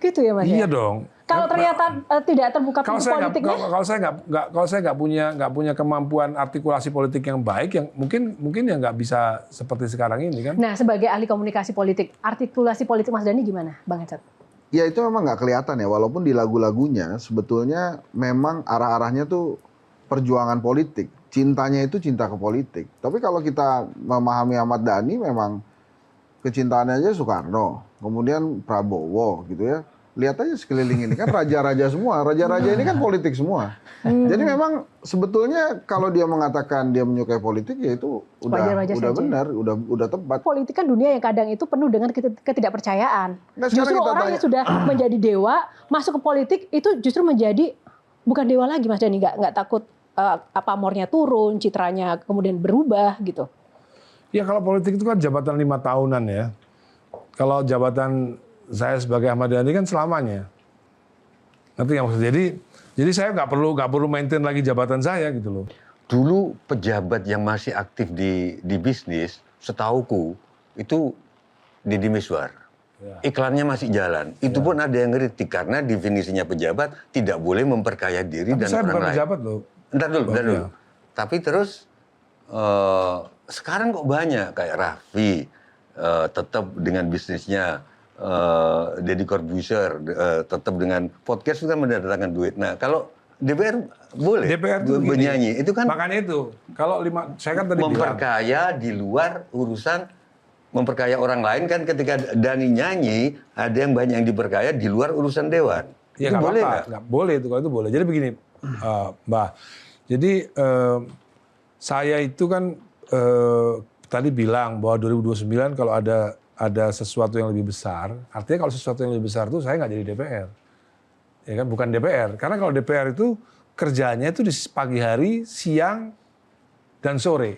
Gitu ya Mas? Iya dong. Kalau ternyata tidak terbuka Kalau politiknya? Kalau saya nggak punya kemampuan artikulasi politik yang baik, yang mungkin ya nggak bisa seperti sekarang ini kan. Nah, sebagai ahli komunikasi politik, artikulasi politik Mas Dhani gimana, Bang Ecat? Ya itu memang nggak kelihatan ya, walaupun di lagu-lagunya sebetulnya memang arah-arahnya tuh perjuangan politik. Cintanya itu cinta ke politik. Tapi kalau kita memahami Ahmad Dhani memang kecintaannya aja Soekarno, kemudian Prabowo gitu ya. Lihat aja sekeliling ini kan raja-raja semua, raja-raja ini kan politik semua. Jadi memang sebetulnya kalau dia mengatakan dia menyukai politik ya itu udah benar, udah tepat. Politik kan dunia yang kadang itu penuh dengan ketidakpercayaan. Nah, justru orang yang sudah menjadi dewa masuk ke politik itu justru menjadi bukan dewa lagi Mas Dhani, nggak takut pamornya turun, citranya kemudian berubah gitu. Ya kalau politik itu kan jabatan 5 tahunan ya. Kalau jabatan saya sebagai Ahmad Dhani kan selamanya. Ngerti nggak maksudnya? Jadi saya nggak perlu maintain lagi jabatan saya gitu loh. Dulu pejabat yang masih aktif di bisnis, setauku itu Deddy Miswar. Ya. Iklannya masih jalan. Itu pun ada yang ngeritik karena definisinya pejabat tidak boleh memperkaya diri dan orang lain. Saya bukan pejabat loh. Ntar dulu. Tapi terus sekarang kok banyak kayak Raffi tetap dengan bisnisnya. Deddy Corbuzier tetap dengan podcast itu kan mendatangkan duit. Nah kalau DPR boleh bernyanyi itu kan makanya itu kalau saya kan tadi memperkaya di luar urusan memperkaya orang lain kan ketika Dhani nyanyi ada yang banyak yang diperkaya di luar urusan dewan. Ya nggak boleh nggak boleh itu kalau itu boleh. Jadi begini Mbak, jadi saya itu kan tadi bilang bahwa 2029 kalau ada sesuatu yang lebih besar, artinya kalau sesuatu yang lebih besar itu saya nggak jadi DPR. Ya kan, bukan DPR. Karena kalau DPR itu kerjanya itu di pagi hari, siang, dan sore.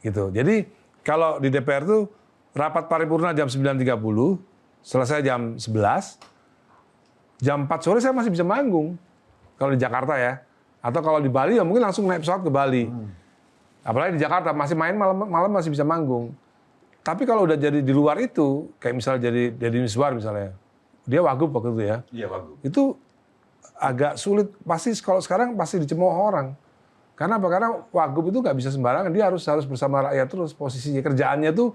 Gitu. Jadi kalau di DPR itu rapat paripurna jam 9.30, selesai jam 11, jam 4 sore saya masih bisa manggung. Kalau di Jakarta ya. Atau kalau di Bali ya mungkin langsung naik pesawat ke Bali. Apalagi di Jakarta, masih main malam masih bisa manggung. Tapi kalau udah jadi di luar itu, kayak misalnya jadi Deddy Miswar misalnya, dia wagub waktu itu ya. Iya wagub. Itu agak sulit, pasti kalau sekarang pasti dicemooh orang. Karena apa? Karena wagub itu nggak bisa sembarangan, dia harus bersama rakyat terus, posisinya kerjaannya tuh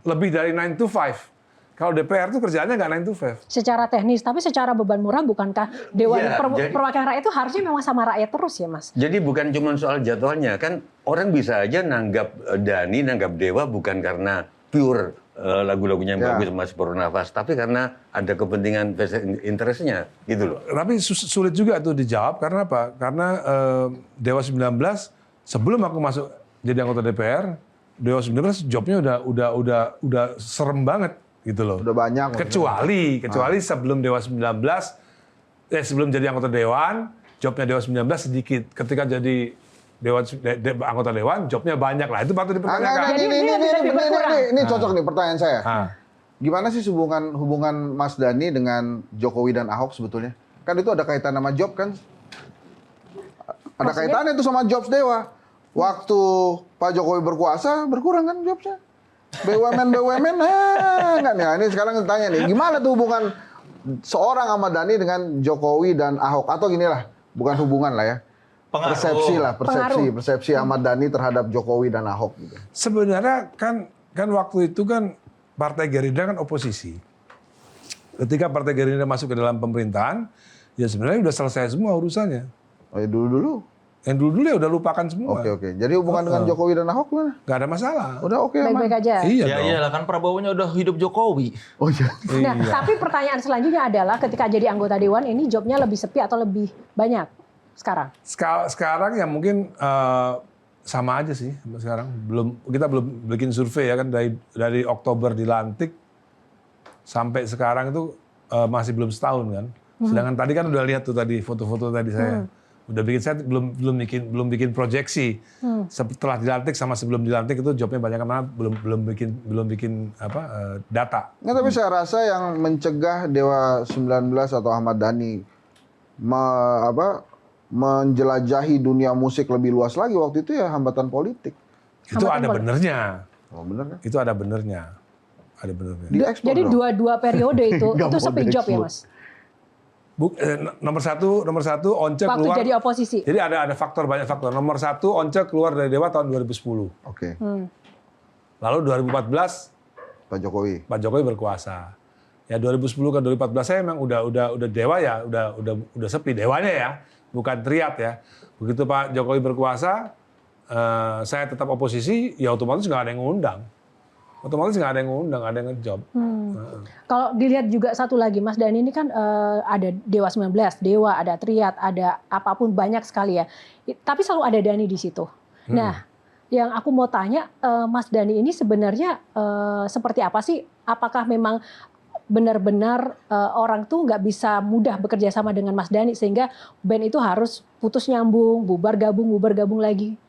lebih dari 9 to 5. Kalau DPR tuh kerjaannya nggak 9 to 5. Secara teknis, tapi secara beban moral bukankah Dewan Perwakilan Rakyat itu harusnya memang sama rakyat terus ya Mas? Jadi bukan cuma soal jadwalnya, kan orang bisa aja nanggap Dhani, nanggap Dewa bukan karena pure lagu-lagunya yang bagus masih bernafas, tapi karena ada kepentingan interestnya gitu loh. Tapi sulit juga tuh dijawab karena apa? Karena Dewa 19 sebelum aku masuk jadi anggota DPR, Dewa 19 jobnya udah serem banget. Gitu loh. Udah banyak. Kecuali sebelum Dewa 19, sebelum jadi anggota Dewan, jobnya Dewa 19 sedikit. Ketika jadi anggota Dewan, jobnya banyak lah. Itu patut dipertanyakan. Ini cocok nih pertanyaan saya. Gimana sih hubungan Mas Dhani dengan Jokowi dan Ahok sebetulnya? Kan itu ada kaitan sama job kan? Ada kaitannya itu sama jobs Dewa. Waktu Pak Jokowi berkuasa, berkurang kan jobsnya? BUMN, enggak nih. Ini sekarang tanya nih, gimana tuh hubungan seorang Ahmad Dhani dengan Jokowi dan Ahok? Atau gini lah, bukan hubungan lah ya. Persepsi Ahmad Dhani terhadap Jokowi dan Ahok. Gitu. Sebenarnya kan waktu itu kan Partai Gerindra kan oposisi. Ketika Partai Gerindra masuk ke dalam pemerintahan, ya sebenarnya udah selesai semua urusannya. Oh ya dulu-dulu? Yang dulu-dulu ya udah lupakan semua. Oke. Jadi hubungan dengan Jokowi dan Ahok gimana? Gak ada masalah. Udah oke. Baik-baik aja. Iya lah kan Prabowo-nya udah hidup Jokowi. Oh iya. Nah, tapi pertanyaan selanjutnya adalah ketika jadi anggota Dewan ini jobnya lebih sepi atau lebih banyak sekarang? Sekarang ya mungkin sama aja sih sekarang. Kita belum bikin survei ya kan dari Oktober dilantik sampai sekarang itu masih belum setahun kan. Sedangkan tadi kan udah lihat tuh tadi foto-foto tadi saya. Udah bikin, saya belum bikin proyeksi setelah dilantik sama sebelum dilantik itu jobnya banyak mana belum bikin data. Nggak, tapi saya rasa yang mencegah Dewa 19 atau Ahmad Dhani menjelajahi dunia musik lebih luas lagi waktu itu ya hambatan politik. Itu ada benernya. Oh bener kan? Itu ada benernya. ada benernya. Diekspor Jadi dong. dua periode itu Nggak itu mau sepi job ya diekspor. Mas? Nomor satu Once Waktu keluar. jadi oposisi. Jadi ada faktor, banyak faktor. Nomor 1 Once keluar dari Dewa tahun 2010. Oke, Lalu 2014 Pak Jokowi. Pak Jokowi berkuasa. Ya 2010 ke 2014 saya memang udah Dewa ya, udah sepi Dewanya ya, bukan Triat ya. Begitu Pak Jokowi berkuasa, saya tetap oposisi, ya otomatis nggak ada yang ngundang. Otomatis nggak ada yang ngundang, ada yang ngejob. Kalau dilihat juga satu lagi, Mas Dhani ini kan ada Dewa 19, Dewa, ada Triat, ada apapun banyak sekali ya. Tapi selalu ada Dhani di situ. Nah, yang aku mau tanya, Mas Dhani ini sebenarnya seperti apa sih? Apakah memang benar-benar orang tuh nggak bisa mudah bekerja sama dengan Mas Dhani sehingga band itu harus putus nyambung, bubar gabung lagi?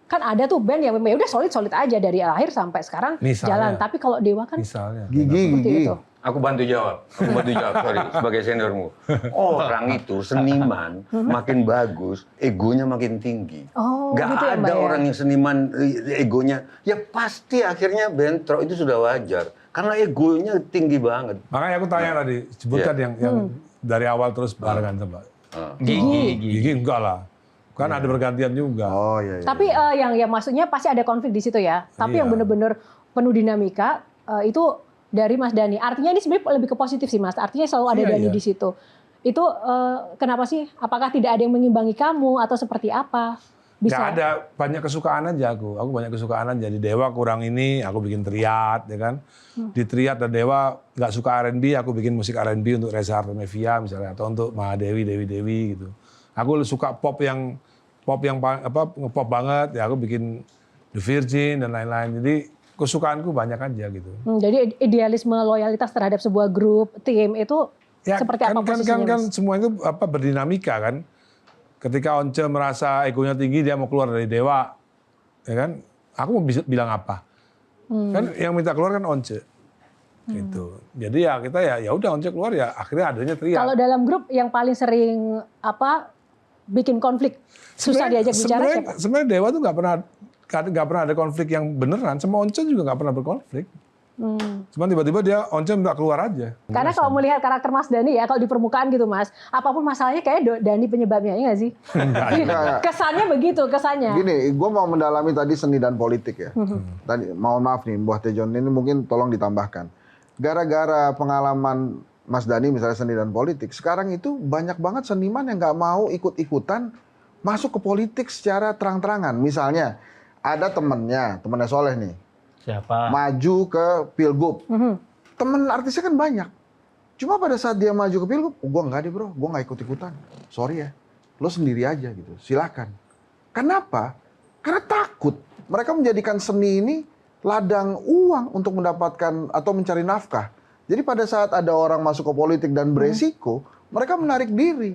Kan ada tuh band yang memang udah solid aja dari lahir sampai sekarang Misalnya. jalan. Tapi kalau Dewa kan Misalnya. Gigi. itu. Aku bantu jawab, sorry, sebagai seniormu. Orang itu seniman makin bagus, egonya makin tinggi. Oh, Gak gitu ya, Mbak, ada ya? orang yang seniman egonya, ya pasti akhirnya bentrok, itu sudah wajar. Karena egonya tinggi banget. Makanya aku tanya tadi, sebutkan yang dari awal terus barengan sama. Gigi. Gigi enggak lah. Kan ada bergantian juga. Oh iya. Tapi yang maksudnya pasti ada konflik di situ ya. Tapi yang Iya. benar-benar penuh dinamika itu dari Mas Dhani. Artinya ini sebenarnya lebih ke positif sih Mas. Artinya selalu ada Iya, Dhani iya. di situ. Itu kenapa sih? Apakah tidak ada yang mengimbangi kamu atau seperti apa? Bisa. Nggak ada, banyak kesukaan aja aku. Aku banyak kesukaan aja. Di Dewa kurang ini, aku bikin Triat, ya kan. Di Triat dan Dewa nggak suka R&B, aku bikin musik R&B untuk Reza Artamevia misalnya, atau untuk Mahadewi, Dewi gitu. Aku suka pop yang ngepop banget, ya aku bikin The Virgin dan lain-lain. Jadi kesukaanku banyak aja gitu. Jadi idealisme loyalitas terhadap sebuah grup, tim itu Ya, seperti apa posisinya kan Mas? semua itu berdinamika kan. Ketika Once merasa egonya tinggi, dia mau keluar dari Dewa, ya kan? Aku mau bilang apa? Kan yang minta keluar kan Once. Gitu. Jadi ya kita ya udah Once keluar ya akhirnya adanya Triat. Kalau dalam grup yang paling sering bikin konflik, susah diajak bicara siapa? Sebenarnya Dewa tuh nggak pernah ada konflik yang beneran. Sama Once juga nggak pernah berkonflik. Cuman tiba-tiba dia Once minta keluar aja. Karena kalau melihat karakter Mas Dhani ya, kalau di permukaan gitu Mas, apapun masalahnya kayak Dhani penyebabnya, ya nggak sih? Kesannya begitu, kesannya. Gini, gue mau mendalami tadi seni dan politik ya. Tadi, mohon maaf nih, Mbah Tejon ini mungkin tolong ditambahkan. Gara-gara pengalaman Mas Dhani misalnya seni dan politik, sekarang itu banyak banget seniman yang nggak mau ikut-ikutan masuk ke politik secara terang-terangan. Misalnya ada temennya Soleh nih, Siapa? maju ke Pilgub. Temen artisnya kan banyak. Cuma pada saat dia maju ke Pilgub, gue nggak deh bro, gue nggak ikut-ikutan. Sorry ya, lo sendiri aja gitu, silakan. Kenapa? Karena takut. Mereka menjadikan seni ini ladang uang untuk mendapatkan atau mencari nafkah. Jadi pada saat ada orang masuk ke politik dan beresiko, mereka menarik diri.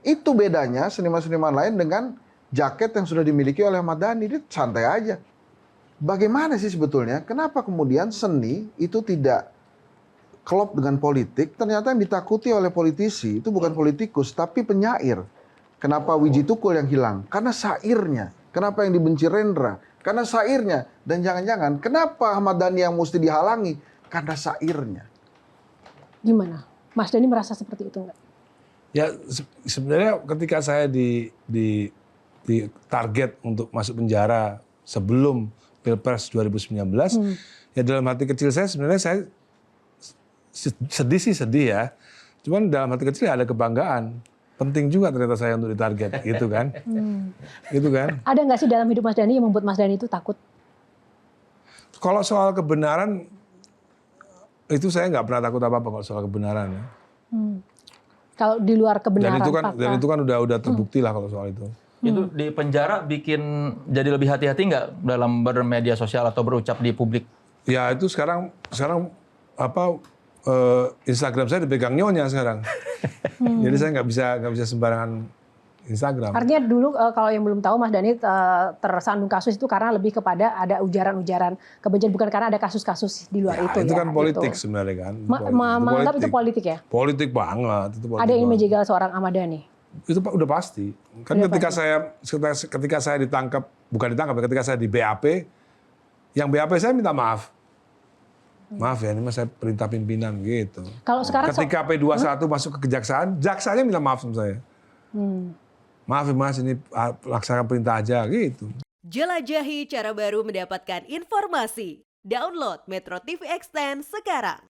Itu bedanya seniman-seniman lain dengan jaket yang sudah dimiliki oleh Ahmad Dhani. Dia santai aja. Bagaimana sih sebetulnya? Kenapa kemudian seni itu tidak klop dengan politik? Ternyata yang ditakuti oleh politisi itu bukan politikus, tapi penyair. Kenapa Wiji Tukul yang hilang? Karena syairnya. Kenapa yang dibenci Rendra? Karena syairnya. Dan jangan-jangan, kenapa Ahmad Dhani yang mesti dihalangi? Karena syairnya. Gimana? Mas Dhani merasa seperti itu nggak? Ya sebenarnya ketika saya di target untuk masuk penjara sebelum Pilpres 2019, ya dalam hati kecil saya sebenarnya saya sedih ya. Cuman dalam hati kecil ada kebanggaan. Penting juga ternyata saya untuk ditarget, gitu kan. Gitu kan. Ada nggak sih dalam hidup Mas Dhani yang membuat Mas Dhani itu takut? Kalau soal kebenaran, itu saya nggak pernah takut apa-apa kalau soal kebenaran. Ya. Kalau di luar kebenaran, Dan itu kan udah terbukti lah kalau soal itu. Itu di penjara bikin jadi lebih hati-hati nggak dalam bermedia sosial atau berucap di publik? Ya itu sekarang Instagram saya dipegang nyonya sekarang. Jadi saya nggak bisa sembarangan Instagram. Artinya dulu kalau yang belum tahu Mas Dhani tersandung kasus itu karena lebih kepada ada ujaran-ujaran kebencian, bukan karena ada kasus-kasus di luar itu. Itu ya, kan politik gitu. sebenarnya kan. Menganggap itu politik ya? Politik banget. Itu politik Ada yang ingin banget. menjegal seorang Ahmad Dhani? Itu udah pasti. Kan ketika saya ditangkap, bukan ditangkap, ketika saya di BAP, yang BAP saya minta maaf. Maaf ya, ini mah saya perintah pimpinan gitu. Kalau sekarang Ketika P21 masuk ke kejaksaan, jaksanya minta maaf sama saya. Maaf ya Mas, ini laksanakan perintah aja gitu. Jelajahi cara baru mendapatkan informasi. Download Metro TV Extend sekarang.